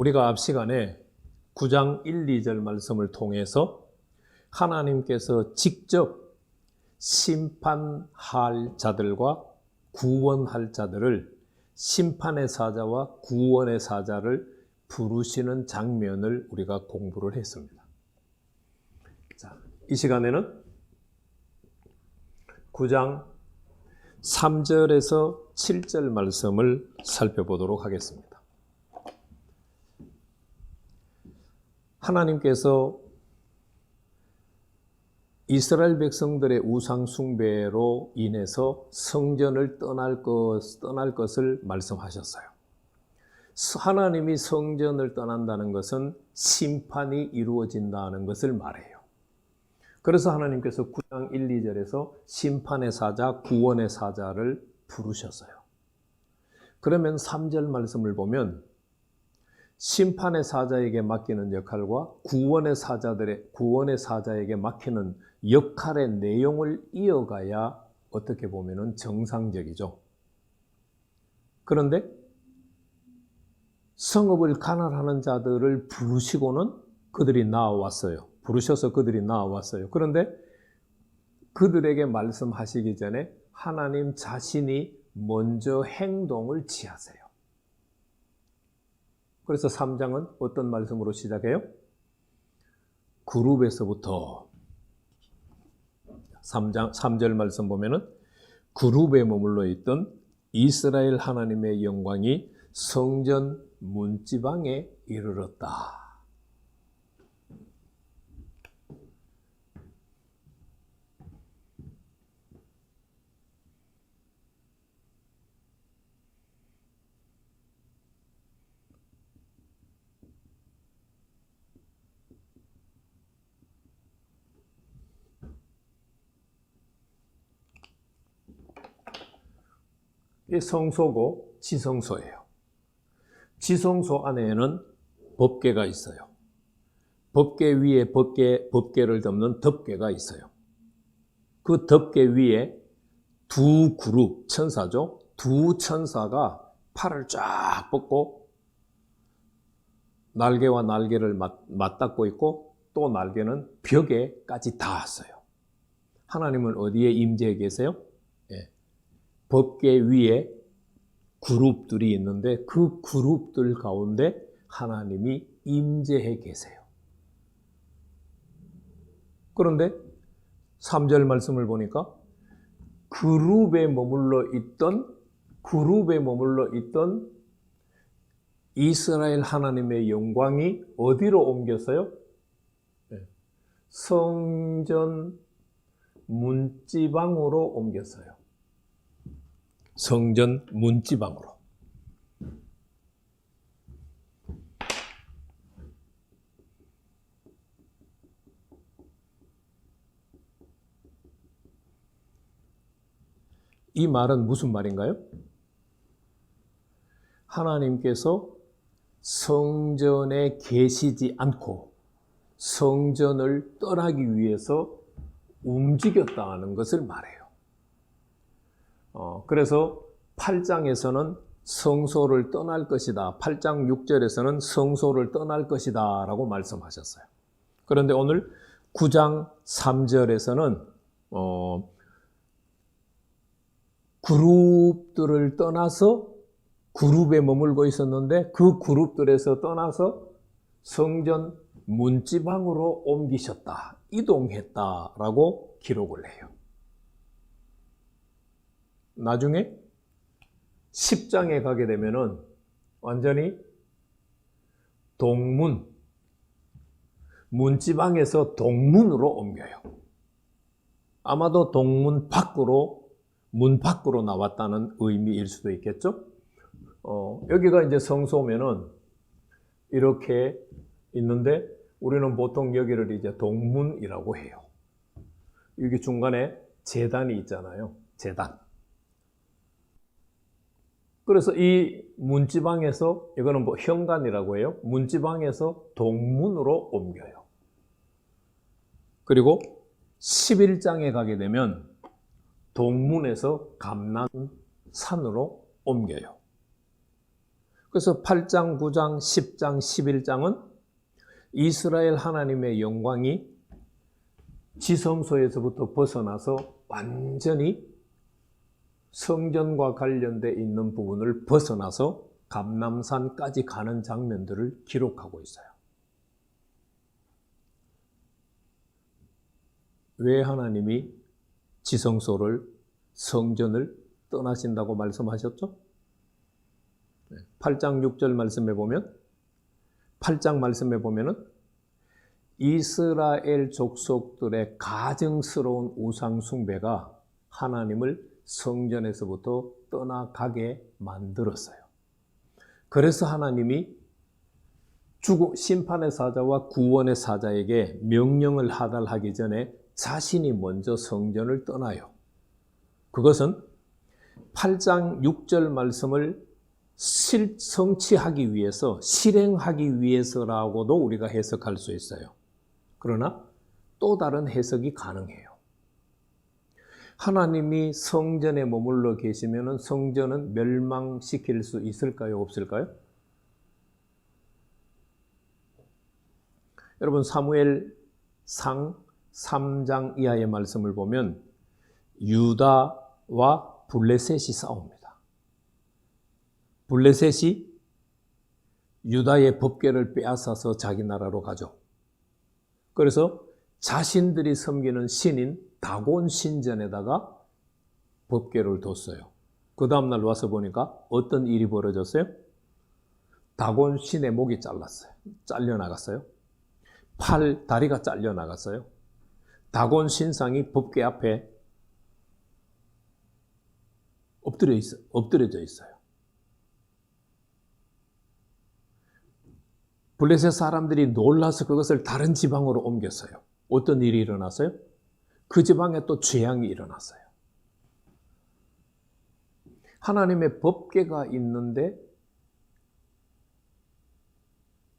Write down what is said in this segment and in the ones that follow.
우리가 앞 시간에 9장 1, 2절 말씀을 통해서 하나님께서 직접 심판할 자들과 구원할 자들을, 심판의 사자와 구원의 사자를 부르시는 장면을 우리가 공부를 했습니다. 자, 이 시간에는 9장 3절에서 7절 말씀을 살펴보도록 하겠습니다. 하나님께서 이스라엘 백성들의 우상 숭배로 인해서 성전을 떠날 것을 말씀하셨어요. 하나님이 성전을 떠난다는 것은 심판이 이루어진다는 것을 말해요. 그래서 하나님께서 9장 1, 2절에서 심판의 사자, 구원의 사자를 부르셨어요. 그러면 3절 말씀을 보면 심판의 사자에게 맡기는 역할과 구원의 사자에게 맡기는 역할의 내용을 이어가야 어떻게 보면 정상적이죠. 그런데 성읍을 관할하는 자들을 부르시고는 그들이 나와왔어요. 부르셔서 그들이 나와왔어요. 그런데 그들에게 말씀하시기 전에 하나님 자신이 먼저 행동을 취하세요. 그래서 3장은 어떤 말씀으로 시작해요? 그룹에서부터 3절 말씀 보면은 그룹에 머물러 있던 이스라엘 하나님의 영광이 성전 문지방에 이르렀다. 이 성소고 지성소예요. 지성소 안에는 법궤가 있어요. 법궤 위에 법궤를 덮는 덮궤가 있어요. 그 덮궤 위에 두 그룹 천사죠. 두 천사가 팔을 쫙 뻗고 날개와 날개를 맞닿고 있고 또 날개는 벽에까지 닿았어요. 하나님은 어디에 임재해 계세요? 법궤 위에 그룹들이 있는데 그 그룹들 가운데 하나님이 임재해 계세요. 그런데 3절 말씀을 보니까 그룹에 머물러 있던 이스라엘 하나님의 영광이 어디로 옮겼어요? 성전 문지방으로 옮겼어요. 성전 문지방으로. 이 말은 무슨 말인가요? 하나님께서 성전에 계시지 않고 성전을 떠나기 위해서 움직였다는 것을 말해요. 그래서 8장에서는 성소를 떠날 것이다. 8장 6절에서는 성소를 떠날 것이다 라고 말씀하셨어요. 그런데 오늘 9장 3절에서는 그룹들을 떠나서 그룹에 머물고 있었는데 그 그룹들에서 떠나서 성전 문지방으로 옮기셨다. 이동했다라고 기록을 해요. 나중에 10장에 가게 되면은 완전히 문지방에서 동문으로 옮겨요. 아마도 동문 밖으로, 문 밖으로 나왔다는 의미일 수도 있겠죠? 여기가 이제 성소면은 이렇게 있는데 우리는 보통 여기를 이제 동문이라고 해요. 여기 중간에 제단이 있잖아요. 제단. 그래서 이 문지방에서, 이거는 뭐 현관이라고 해요. 문지방에서 동문으로 옮겨요. 그리고 11장에 가게 되면 동문에서 감난산으로 옮겨요. 그래서 8장, 9장, 10장, 11장은 이스라엘 하나님의 영광이 지성소에서부터 벗어나서 완전히 성전과 관련되어 있는 부분을 벗어나서 감람산까지 가는 장면들을 기록하고 있어요. 왜 하나님이 지성소를, 성전을 떠나신다고 말씀하셨죠? 8장 6절 말씀해 보면, 8장 말씀해 보면은 이스라엘 족속들의 가증스러운 우상 숭배가 하나님을 성전에서부터 떠나가게 만들었어요. 그래서 하나님이 심판의 사자와 구원의 사자에게 명령을 하달하기 전에 자신이 먼저 성전을 떠나요. 그것은 8장 6절 말씀을 성취하기 위해서, 실행하기 위해서라고도 우리가 해석할 수 있어요. 그러나 또 다른 해석이 가능해요. 하나님이 성전에 머물러 계시면 성전은 멸망시킬 수 있을까요? 없을까요? 여러분, 사무엘상 3장 이하의 말씀을 보면 유다와 블레셋이 싸웁니다. 블레셋이 유다의 법궤를 빼앗아서 자기 나라로 가죠. 그래서 자신들이 섬기는 신인 다곤 신전에다가 법궤를 뒀어요. 그 다음날 와서 보니까 어떤 일이 벌어졌어요? 다곤 신의 목이 잘려나갔어요. 다리가 잘려나갔어요. 다곤 신상이 법궤 앞에 엎드려져 있어요. 블레셋 사람들이 놀라서 그것을 다른 지방으로 옮겼어요. 어떤 일이 일어났어요? 그 지방에 또 재앙이 일어났어요. 하나님의 법궤가 있는데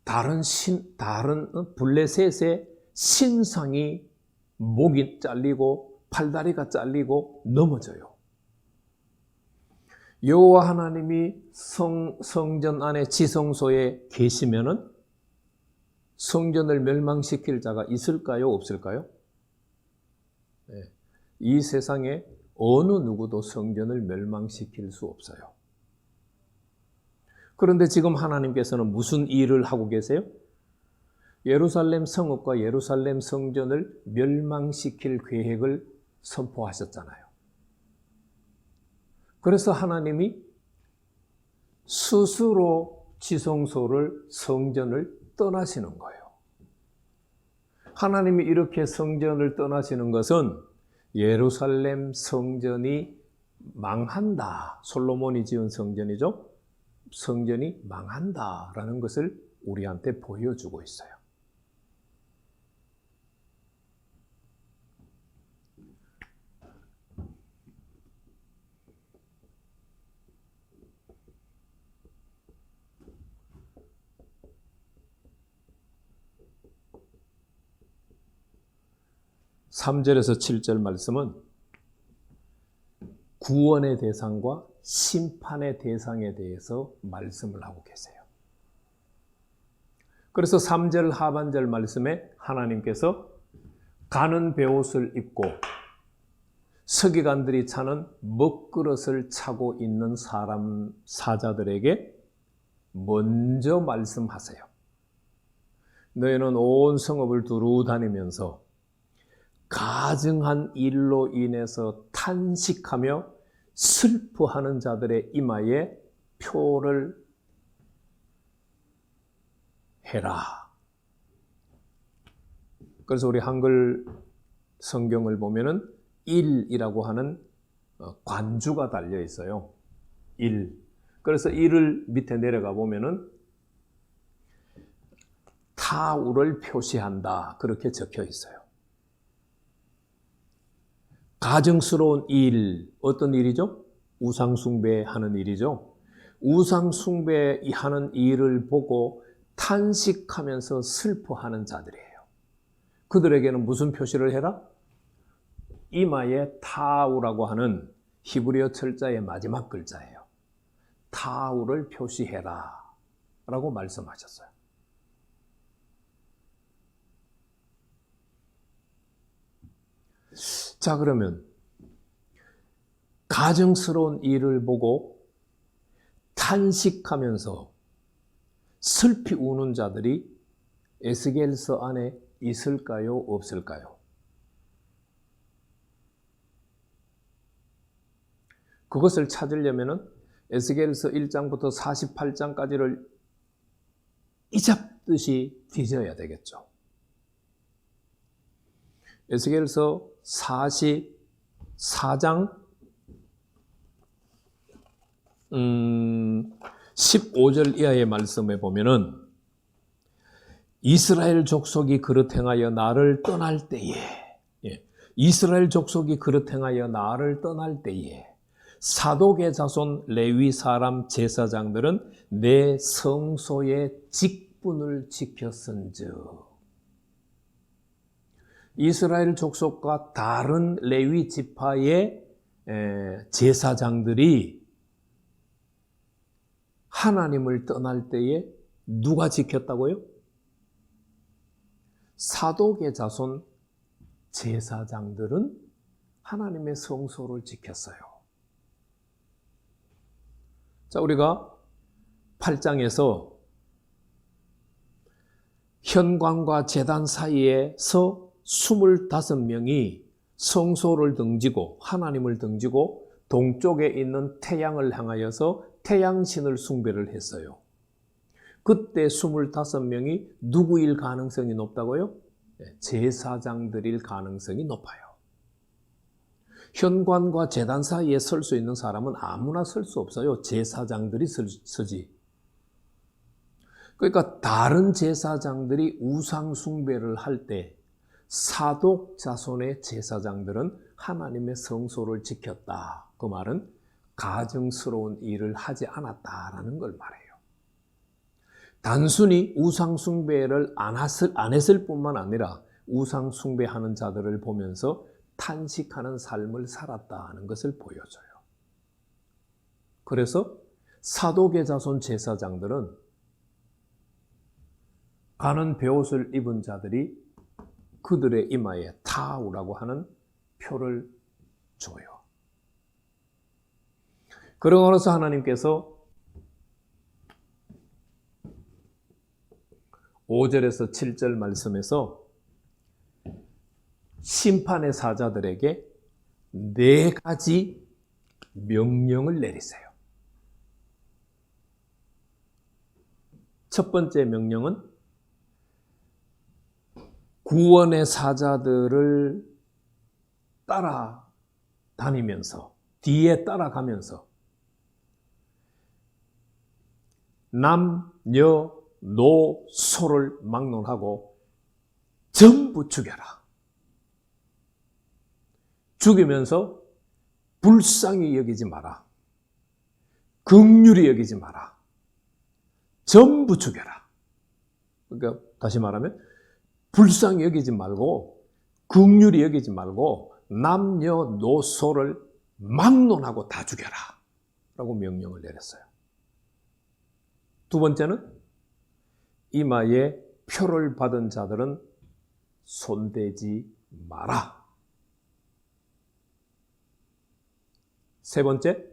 다른 블레셋의 신상이 목이 잘리고 팔다리가 잘리고 넘어져요. 여호와 하나님이 성전 안에 지성소에 계시면은 성전을 멸망시킬 자가 있을까요? 없을까요? 네. 이 세상에 어느 누구도 성전을 멸망시킬 수 없어요. 그런데 지금 하나님께서는 무슨 일을 하고 계세요? 예루살렘 성읍과 예루살렘 성전을 멸망시킬 계획을 선포하셨잖아요. 그래서 하나님이 스스로 지성소를, 성전을 떠나시는 거예요. 하나님이 이렇게 성전을 떠나시는 것은 예루살렘 성전이 망한다. 솔로몬이 지은 성전이죠. 성전이 망한다라는 것을 우리한테 보여주고 있어요. (3절에서 7절) 말씀은 구원의 대상과 심판의 대상에 대해서 말씀을 하고 계세요. 그래서 3절 하반절 말씀에 하나님께서 가는 베옷을 입고 서기관들이 차는 먹그릇을 차고 있는 사자들에게 먼저 말씀하세요. 너희는 온 성읍을 두루 다니면서 가증한 일로 인해서 탄식하며 슬퍼하는 자들의 이마에 표를 해라. 그래서 우리 한글 성경을 보면은 일이라고 하는 관주가 달려 있어요. 일. 그래서 일을 밑에 내려가 보면은 타우를 표시한다. 그렇게 적혀 있어요. 가증스러운 일, 어떤 일이죠? 우상숭배하는 일이죠. 우상숭배하는 일을 보고 탄식하면서 슬퍼하는 자들이에요. 그들에게는 무슨 표시를 해라? 이마에 타우라고 하는 히브리어 철자의 마지막 글자예요. 타우를 표시해라. 라고 말씀하셨어요. 자, 그러면 가증스러운 일을 보고 탄식하면서 슬피 우는 자들이 에스겔서 안에 있을까요? 없을까요? 그것을 찾으려면 에스겔서 1장부터 48장까지를 이잡듯이 뒤져야 되겠죠. 에스겔서 44장 15절 이하의 말씀에 보면은 이스라엘 족속이 그릇 행하여 나를 떠날 때에, 이스라엘 족속이 그릇 행하여 나를 떠날 때에 사독의 자손 레위 사람 제사장들은 내 성소의 직분을 지켰은즉, 이스라엘 족속과 다른 레위 지파의 제사장들이 하나님을 떠날 때에 누가 지켰다고요? 사독의 자손 제사장들은 하나님의 성소를 지켰어요. 자, 우리가 8장에서 현관과 제단 사이에서 25명이 성소를 등지고 하나님을 등지고 동쪽에 있는 태양을 향하여서 태양신을 숭배를 했어요. 그때 25명이 누구일 가능성이 높다고요? 제사장들일 가능성이 높아요. 현관과 제단 사이에 설 수 있는 사람은 아무나 설 수 없어요. 제사장들이 서지. 그러니까 다른 제사장들이 우상 숭배를 할 때 사독 자손의 제사장들은 하나님의 성소를 지켰다. 그 말은 가증스러운 일을 하지 않았다라는 걸 말해요. 단순히 우상 숭배를 안 했을 뿐만 아니라 우상 숭배하는 자들을 보면서 탄식하는 삶을 살았다는 것을 보여줘요. 그래서 사독의 자손 제사장들은 가는 베옷을 입은 자들이 그들의 이마에 타우라고 하는 표를 줘요. 그러고서 하나님께서 5절에서 7절 말씀에서 심판의 사자들에게 4가지 명령을 내리세요. 첫 번째 명령은 구원의 사자들을 따라다니면서, 뒤에 따라가면서 남, 여, 노, 소를 막론하고 전부 죽여라. 죽이면서 불쌍히 여기지 마라. 긍휼히 여기지 마라. 전부 죽여라. 그러니까 다시 말하면 불쌍히 여기지 말고 긍휼히 여기지 말고 남녀노소를 막론하고 다 죽여라 라고 명령을 내렸어요. 두 번째는 이마에 표를 받은 자들은 손대지 마라. 세 번째,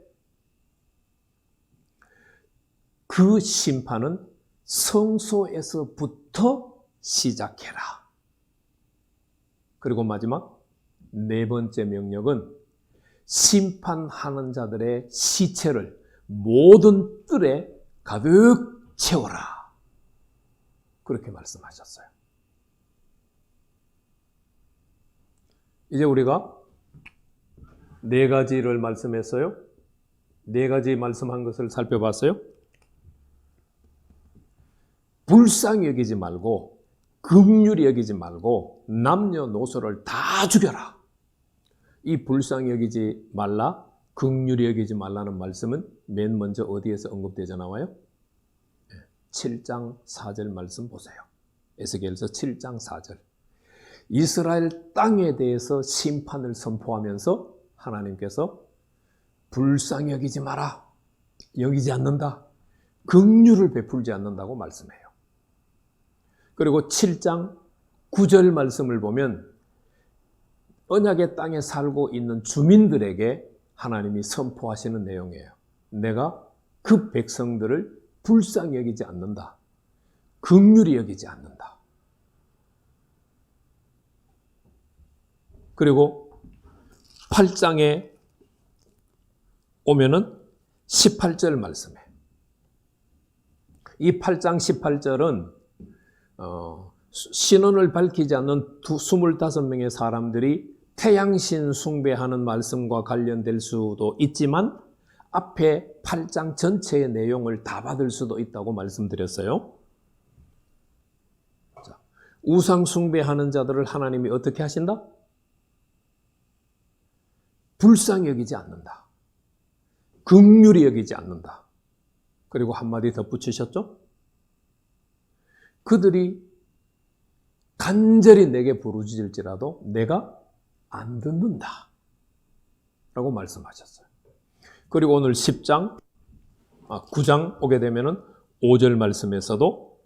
그 심판은 성소에서부터 시작해라. 그리고 마지막 네 번째 명령은 심판하는 자들의 시체를 모든 뜰에 가득 채워라. 그렇게 말씀하셨어요. 이제 우리가 4가지를 말씀했어요. 4가지 말씀한 것을 살펴봤어요. 불쌍히 여기지 말고 긍휼히 여기지 말고 남녀노소를 다 죽여라. 이 불쌍히 여기지 말라, 긍휼히 여기지 말라는 말씀은 맨 먼저 어디에서 언급되어 나와요? 7장 4절 말씀 보세요. 에스겔서 7장 4절. 이스라엘 땅에 대해서 심판을 선포하면서 하나님께서 불쌍히 여기지 마라. 여기지 않는다. 긍휼을 베풀지 않는다고 말씀해요. 그리고 7장 9절 말씀을 보면 언약의 땅에 살고 있는 주민들에게 하나님이 선포하시는 내용이에요. 내가 그 백성들을 불쌍히 여기지 않는다. 긍휼히 여기지 않는다. 그리고 8장에 오면은 18절 말씀에 이 8장 18절은 신원을 밝히지 않는 25명의 사람들이 태양신 숭배하는 말씀과 관련될 수도 있지만 앞에 8장 전체의 내용을 다 받을 수도 있다고 말씀드렸어요. 자, 우상 숭배하는 자들을 하나님이 어떻게 하신다? 불쌍히 여기지 않는다. 긍휼히 여기지 않는다. 그리고 한마디 덧붙이셨죠? 그들이 간절히 내게 부르짖을지라도 내가 안 듣는다. 라고 말씀하셨어요. 그리고 오늘 9장 오게 되면은 5절 말씀에서도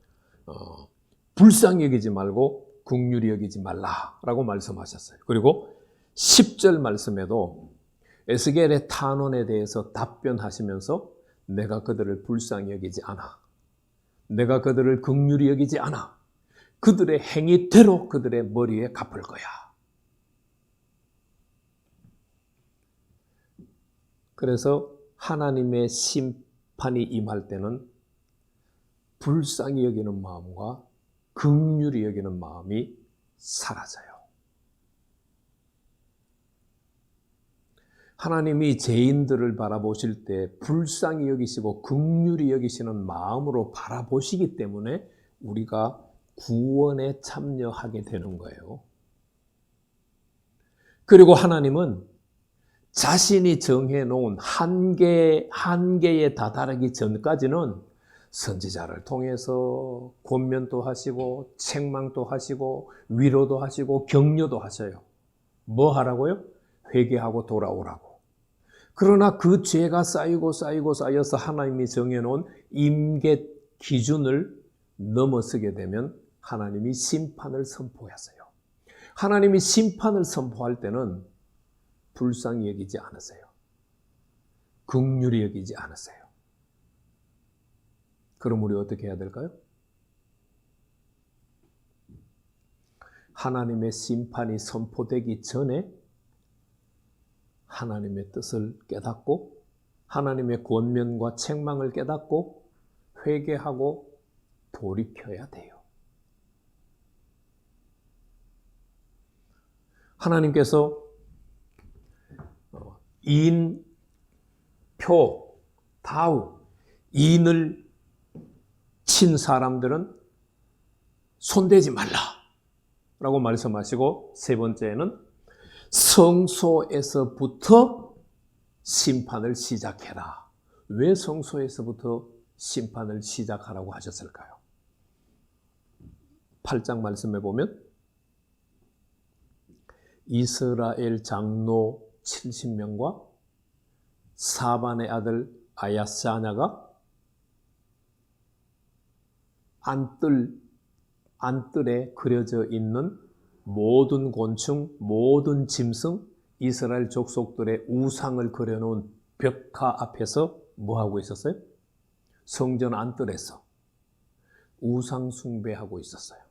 불쌍히 여기지 말고 긍휼히 여기지 말라라고 말씀하셨어요. 그리고 10절 말씀에도 에스겔의 탄원에 대해서 답변하시면서 내가 그들을 불쌍히 여기지 않아. 내가 그들을 긍휼히 여기지 않아. 그들의 행위대로 그들의 머리에 갚을 거야. 그래서 하나님의 심판이 임할 때는 불쌍히 여기는 마음과 긍휼히 여기는 마음이 사라져요. 하나님이 죄인들을 바라보실 때 불쌍히 여기시고 긍휼히 여기시는 마음으로 바라보시기 때문에 우리가 구원에 참여하게 되는 거예요. 그리고 하나님은 자신이 정해놓은 한계에 다다르기 전까지는 선지자를 통해서 권면도 하시고 책망도 하시고 위로도 하시고 격려도 하셔요. 뭐 하라고요? 회개하고 돌아오라고. 그러나 그 죄가 쌓여서 하나님이 정해놓은 임계 기준을 넘어서게 되면 하나님이 심판을 선포하세요. 하나님이 심판을 선포할 때는 불쌍히 여기지 않으세요. 긍휼히 여기지 않으세요. 그럼 우리 어떻게 해야 될까요? 하나님의 심판이 선포되기 전에 하나님의 뜻을 깨닫고 하나님의 권면과 책망을 깨닫고 회개하고 돌이켜야 돼요. 하나님께서 이인, 표, 다우, 이인을 친 사람들은 손대지 말라라고 말씀하시고 세 번째는 성소에서부터 심판을 시작해라. 왜 성소에서부터 심판을 시작하라고 하셨을까요? 8장 말씀에 보면 이스라엘 장로 70명과 사반의 아들 아야스아냐가 안뜰에 그려져 있는 모든 곤충, 모든 짐승, 이스라엘 족속들의 우상을 그려놓은 벽화 앞에서 뭐하고 있었어요? 성전 안뜰에서 우상 숭배하고 있었어요.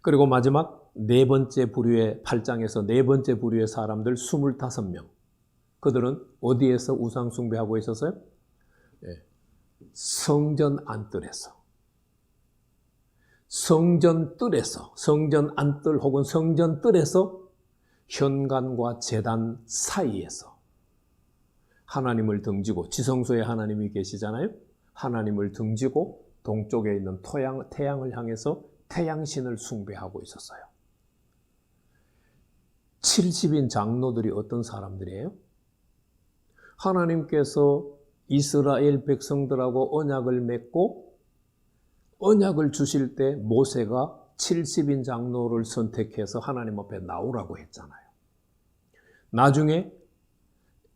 그리고 마지막 네 번째 부류의 8장에서 네 번째 부류의 사람들 25명. 그들은 어디에서 우상 숭배하고 있었어요? 성전 안뜰에서. 성전 뜰에서, 성전 안뜰 혹은 성전 뜰에서 현관과 제단 사이에서 하나님을 등지고, 지성소에 하나님이 계시잖아요. 하나님을 등지고 동쪽에 있는 태양을 향해서 태양신을 숭배하고 있었어요. 70인 장로들이 어떤 사람들이에요? 하나님께서 이스라엘 백성들하고 언약을 맺고 언약을 주실 때 모세가 70인 장로를 선택해서 하나님 앞에 나오라고 했잖아요. 나중에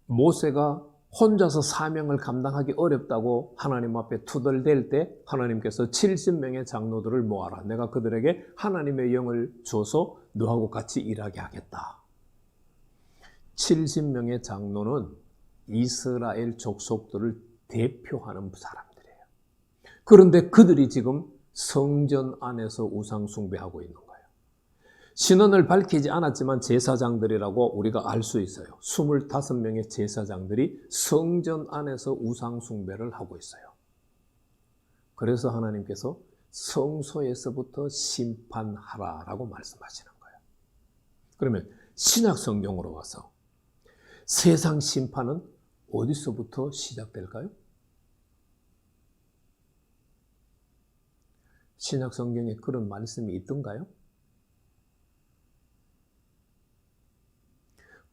모세가 혼자서 사명을 감당하기 어렵다고 하나님 앞에 투덜댈 때 하나님께서 70명의 장로들을 모아라. 내가 그들에게 하나님의 영을 줘서 너하고 같이 일하게 하겠다. 70명의 장로는 이스라엘 족속들을 대표하는 사람들이에요. 그런데 그들이 지금 성전 안에서 우상 숭배하고 있는 거예요. 신원을 밝히지 않았지만 제사장들이라고 우리가 알 수 있어요. 25명의 제사장들이 성전 안에서 우상 숭배를 하고 있어요. 그래서 하나님께서 성소에서부터 심판하라라고 말씀하시는 거예요. 그러면 신약 성경으로 와서 세상 심판은 어디서부터 시작될까요? 신약 성경에 그런 말씀이 있던가요?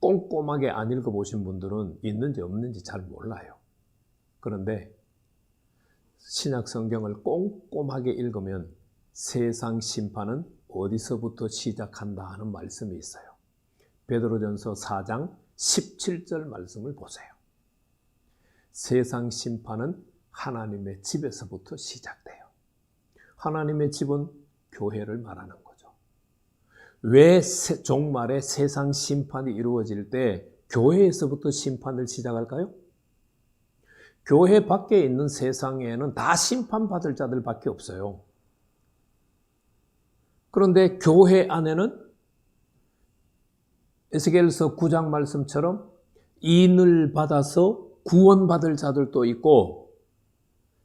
꼼꼼하게 안 읽어보신 분들은 있는지 없는지 잘 몰라요. 그런데 신약 성경을 꼼꼼하게 읽으면 세상 심판은 어디서부터 시작한다 하는 말씀이 있어요. 베드로전서 4장 17절 말씀을 보세요. 세상 심판은 하나님의 집에서부터 시작돼요. 하나님의 집은 교회를 말하는 거죠. 왜 종말에 세상 심판이 이루어질 때 교회에서부터 심판을 시작할까요? 교회 밖에 있는 세상에는 다 심판받을 자들밖에 없어요. 그런데 교회 안에는 에스겔서 9장 말씀처럼 인을 받아서 구원받을 자들도 있고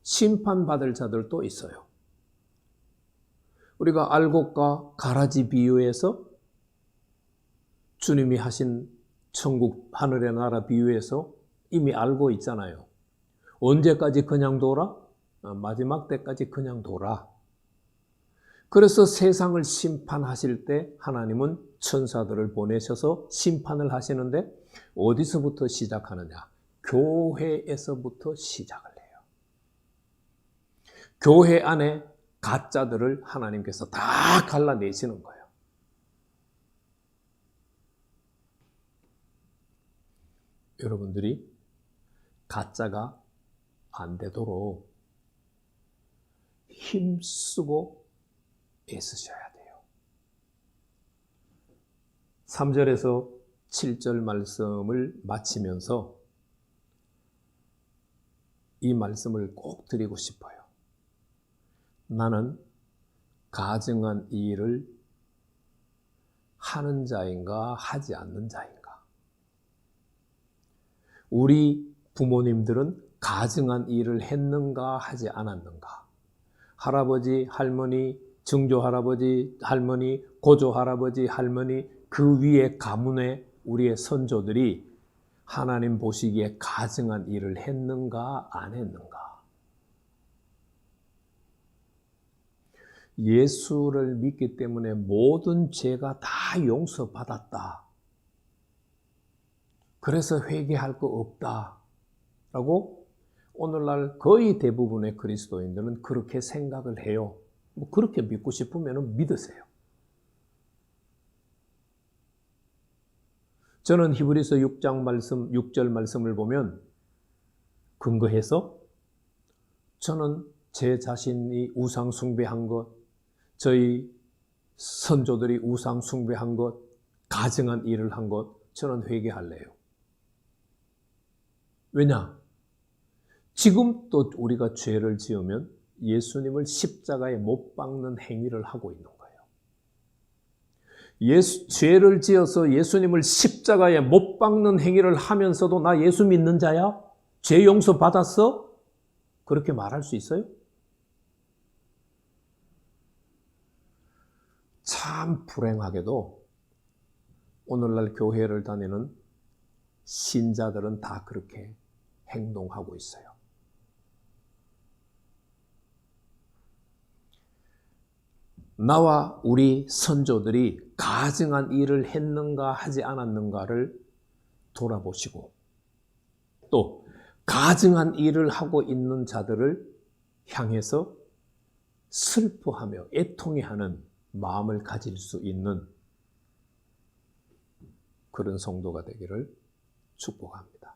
심판받을 자들도 있어요. 우리가 알곡과 가라지 비유에서 주님이 하신 천국 하늘의 나라 비유에서 이미 알고 있잖아요. 언제까지 그냥 둬라? 마지막 때까지 그냥 둬라. 그래서 세상을 심판하실 때 하나님은 천사들을 보내셔서 심판을 하시는데 어디서부터 시작하느냐? 교회에서부터 시작을 해요. 교회 안에 가짜들을 하나님께서 다 갈라내시는 거예요. 여러분들이 가짜가 안 되도록 힘쓰고 애쓰셔야 돼요. 3절에서 7절 말씀을 마치면서 이 말씀을 꼭 드리고 싶어요. 나는 가증한 이 일을 하는 자인가 하지 않는 자인가? 우리 부모님들은 가증한 일을 했는가 하지 않았는가? 할아버지, 할머니, 증조할아버지, 할머니, 고조할아버지, 할머니 그 위에 가문의 우리의 선조들이 하나님 보시기에 가증한 일을 했는가 안 했는가? 예수를 믿기 때문에 모든 죄가 다 용서받았다. 그래서 회개할 거 없다. 라고 오늘날 거의 대부분의 그리스도인들은 그렇게 생각을 해요. 그렇게 믿고 싶으면 믿으세요. 저는 히브리서 6장 말씀, 6절 말씀을 보면 근거해서 저는 제 자신이 우상 숭배한 것, 저희 선조들이 우상 숭배한 것, 가증한 일을 한 것, 저는 회개할래요. 왜냐? 지금 또 우리가 죄를 지으면 예수님을 십자가에 못 박는 행위를 하고 있는 거예요. 죄를 지어서 예수님을 십자가에 못 박는 행위를 하면서도 나 예수 믿는 자야? 죄 용서 받았어? 그렇게 말할 수 있어요? 참 불행하게도 오늘날 교회를 다니는 신자들은 다 그렇게 행동하고 있어요. 나와 우리 선조들이 가증한 일을 했는가 하지 않았는가를 돌아보시고 또 가증한 일을 하고 있는 자들을 향해서 슬퍼하며 애통해하는 마음을 가질 수 있는 그런 성도가 되기를 축복합니다.